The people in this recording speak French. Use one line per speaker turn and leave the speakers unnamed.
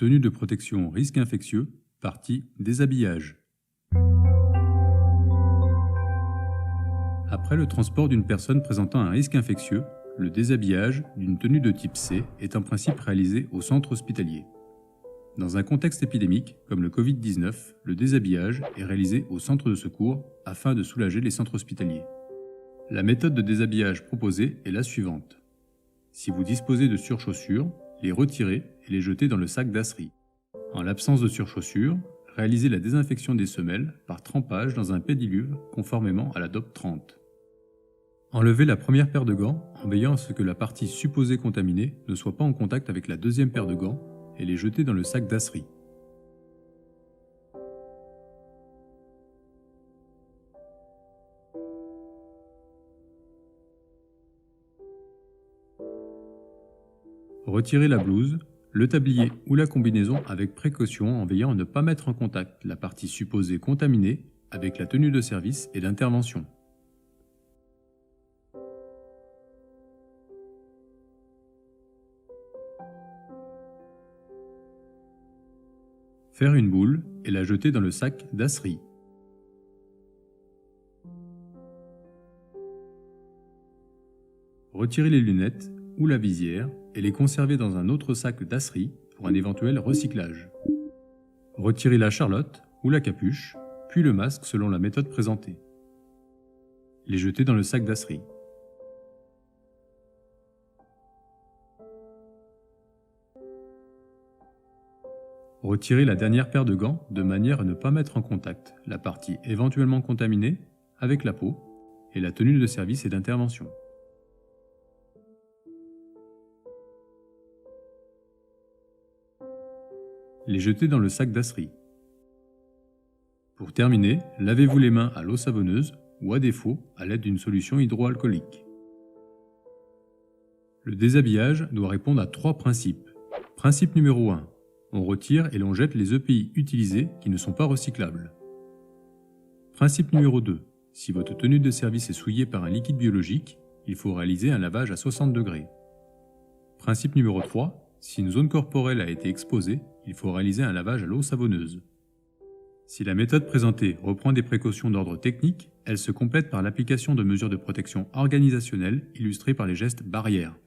Tenue de protection risque infectieux, partie déshabillage. Après le transport d'une personne présentant un risque infectieux, le déshabillage d'une tenue de type C est en principe réalisé au centre hospitalier. Dans un contexte épidémique comme le Covid-19, le déshabillage est réalisé au centre de secours afin de soulager les centres hospitaliers. La méthode de déshabillage proposée est la suivante. Si vous disposez de surchaussures, les retirer et les jeter dans le sac d'asserie. En l'absence de surchaussures, réalisez la désinfection des semelles par trempage dans un pédiluve conformément à la DOP 30. Enlevez la première paire de gants en veillant à ce que la partie supposée contaminée ne soit pas en contact avec la deuxième paire de gants et les jeter dans le sac d'asserie. Retirez la blouse, le tablier ou la combinaison avec précaution en veillant à ne pas mettre en contact la partie supposée contaminée avec la tenue de service et d'intervention. Faire une boule et la jeter dans le sac d'asserie. Retirez les lunettes ou la visière et les conserver dans un autre sac d'asserie pour un éventuel recyclage. Retirez la charlotte ou la capuche, puis le masque selon la méthode présentée. Les jeter dans le sac d'asserie. Retirez la dernière paire de gants de manière à ne pas mettre en contact la partie éventuellement contaminée avec la peau et la tenue de service et d'intervention. Les jeter dans le sac d'asserie. Pour terminer, lavez-vous les mains à l'eau savonneuse ou à défaut à l'aide d'une solution hydroalcoolique. Le déshabillage doit répondre à 3 principes. Principe numéro 1. On retire et l'on jette les EPI utilisés qui ne sont pas recyclables. Principe numéro 2. Si votre tenue de service est souillée par un liquide biologique, il faut réaliser un lavage à 60 degrés. Principe numéro 3. Si une zone corporelle a été exposée, il faut réaliser un lavage à l'eau savonneuse. Si la méthode présentée reprend des précautions d'ordre technique, elle se complète par l'application de mesures de protection organisationnelle illustrées par les gestes barrières.